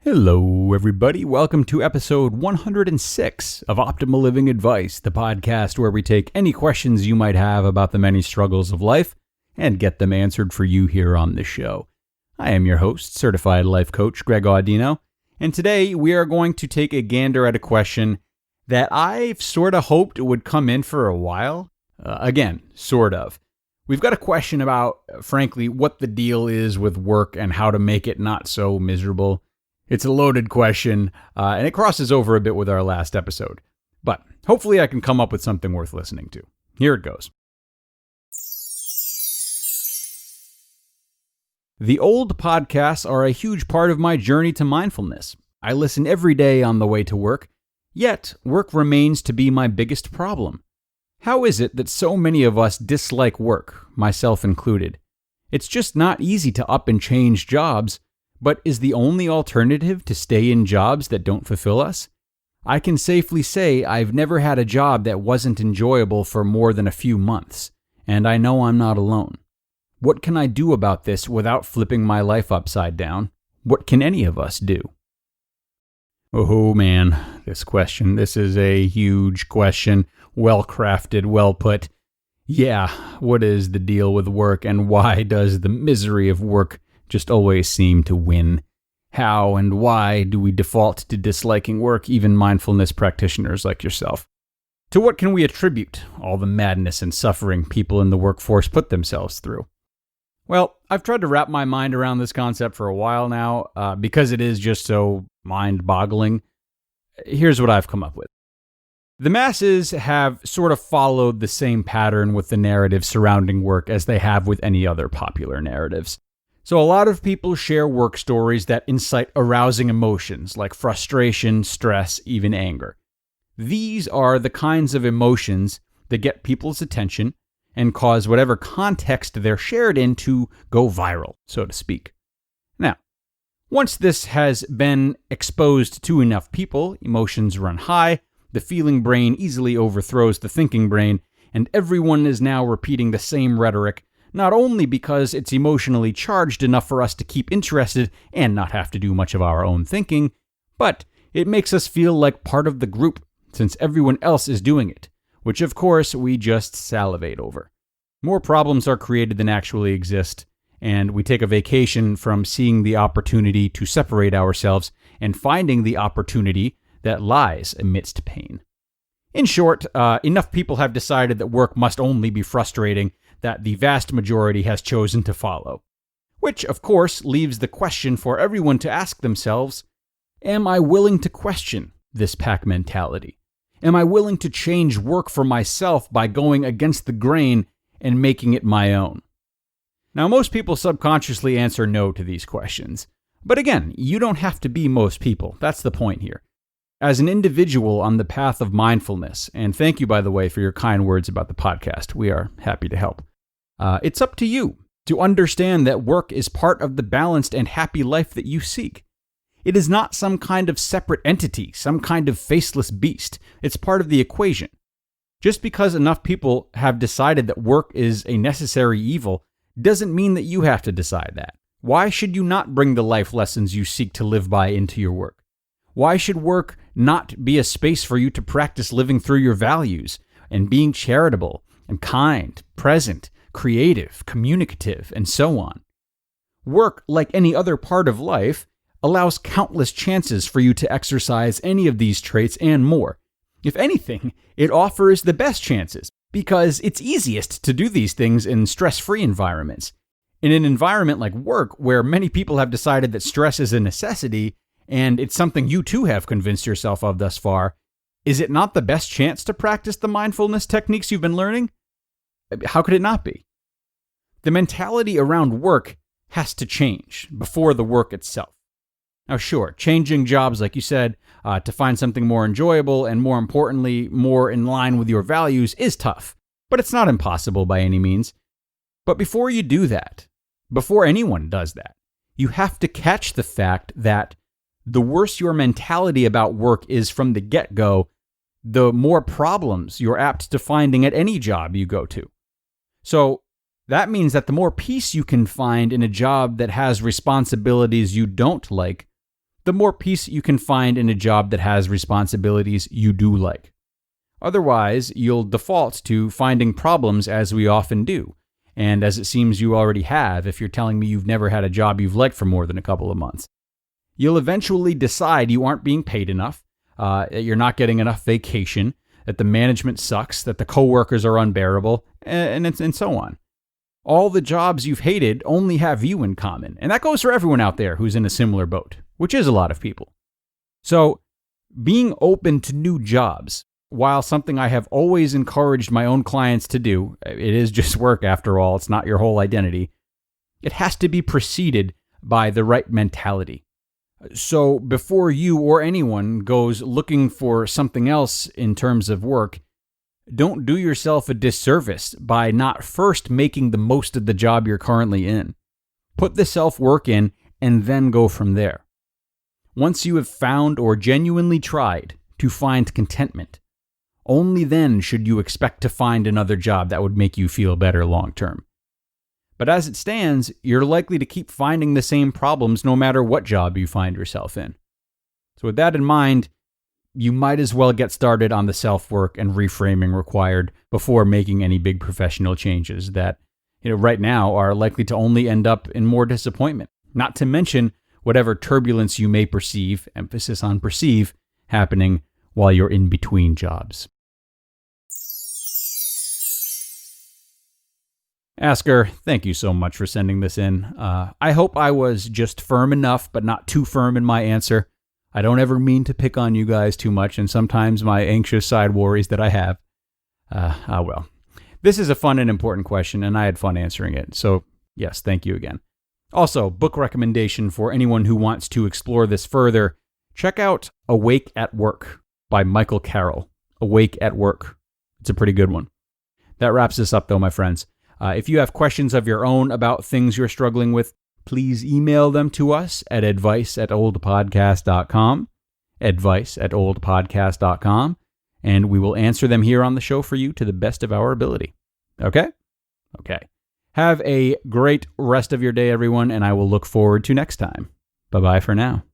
Hello, everybody. Welcome to episode 106 of Optimal Living Advice, the podcast where we take any questions you might have about the many struggles of life and get them answered for you here on the show. I am your host, certified life coach Greg Audino, and today we are going to take a gander at a question that I've sort of hoped would come in for a while. Again, sort of. We've got a question about, frankly, what the deal is with work and how to make it not so miserable. It's a loaded question, and it crosses over a bit with our last episode. But hopefully I can come up with something worth listening to. Here it goes. The old podcasts are a huge part of my journey to mindfulness. I listen every day on the way to work, yet work remains to be my biggest problem. How is it that so many of us dislike work, myself included? It's just not easy to up and change jobs, but is the only alternative to stay in jobs that don't fulfill us? I can safely say I've never had a job that wasn't enjoyable for more than a few months, and I know I'm not alone. What can I do about this without flipping my life upside down? What can any of us do? Oh man, this is a huge question. Well crafted, well put. Yeah, what is the deal with work, and why does the misery of work just always seem to win? How and why do we default to disliking work, even mindfulness practitioners like yourself? To what can we attribute all the madness and suffering people in the workforce put themselves through? Well, I've tried to wrap my mind around this concept for a while now, because it is just so mind-boggling. Here's what I've come up with. The masses have sort of followed the same pattern with the narrative surrounding work as they have with any other popular narratives. So a lot of people share work stories that incite arousing emotions like frustration, stress, even anger. These are the kinds of emotions that get people's attention and cause whatever context they're shared in to go viral, so to speak. Now, once this has been exposed to enough people, emotions run high, the feeling brain easily overthrows the thinking brain, and everyone is now repeating the same rhetoric, not only because it's emotionally charged enough for us to keep interested and not have to do much of our own thinking, but it makes us feel like part of the group since everyone else is doing it, which of course we just salivate over. More problems are created than actually exist, and we take a vacation from seeing the opportunity to separate ourselves and finding the opportunity that lies amidst pain. In short, enough people have decided that work must only be frustrating that the vast majority has chosen to follow. Which, of course, leaves the question for everyone to ask themselves, am I willing to question this pack mentality? Am I willing to change work for myself by going against the grain and making it my own? Now, most people subconsciously answer no to these questions. But again, you don't have to be most people. That's the point here. As an individual on the path of mindfulness, and thank you, by the way, for your kind words about the podcast. We are happy to help. It's up to you to understand that work is part of the balanced and happy life that you seek. It is not some kind of separate entity, some kind of faceless beast. It's part of the equation. Just because enough people have decided that work is a necessary evil doesn't mean that you have to decide that. Why should you not bring the life lessons you seek to live by into your work? Why should work not be a space for you to practice living through your values and being charitable and kind, present, creative, communicative, and so on? Work, like any other part of life, allows countless chances for you to exercise any of these traits and more. If anything, it offers the best chances because it's easiest to do these things in stress-free environments. In an environment like work, where many people have decided that stress is a necessity, and it's something you too have convinced yourself of thus far, is it not the best chance to practice the mindfulness techniques you've been learning? How could it not be? The mentality around work has to change before the work itself. Now sure, changing jobs, like you said, to find something more enjoyable and more importantly, more in line with your values is tough, but it's not impossible by any means. But before you do that, before anyone does that, you have to catch the fact that the worse your mentality about work is from the get-go, the more problems you're apt to finding at any job you go to. So that means that the more peace you can find in a job that has responsibilities you don't like, the more peace you can find in a job that has responsibilities you do like. Otherwise, you'll default to finding problems as we often do, and as it seems you already have if you're telling me you've never had a job you've liked for more than a couple of months. You'll eventually decide you aren't being paid enough, you're not getting enough vacation, that the management sucks, that the coworkers are unbearable, and so on. All the jobs you've hated only have you in common, and that goes for everyone out there who's in a similar boat, which is a lot of people. So, being open to new jobs, while something I have always encouraged my own clients to do, it is just work after all, it's not your whole identity, it has to be preceded by the right mentality. So before you or anyone goes looking for something else in terms of work, don't do yourself a disservice by not first making the most of the job you're currently in. Put the self-work in and then go from there. Once you have found or genuinely tried to find contentment, only then should you expect to find another job that would make you feel better long term. But as it stands, you're likely to keep finding the same problems no matter what job you find yourself in. So with that in mind, you might as well get started on the self-work and reframing required before making any big professional changes that, right now are likely to only end up in more disappointment. Not to mention whatever turbulence you may perceive, emphasis on perceive, happening while you're in between jobs. Asker, thank you so much for sending this in. I hope I was just firm enough, but not too firm in my answer. I don't ever mean to pick on you guys too much, and sometimes my anxious side worries that I have. Well. This is a fun and important question, and I had fun answering it. So, yes, thank you again. Also, book recommendation for anyone who wants to explore this further. Check out Awake at Work by Michael Carroll. Awake at Work. It's a pretty good one. That wraps this up, though, my friends. If you have questions of your own about things you're struggling with, please email them to us at advice@oldpodcast.com, advice@oldpodcast.com, and we will answer them here on the show for you to the best of our ability. Okay? Okay. Have a great rest of your day, everyone, and I will look forward to next time. Bye-bye for now.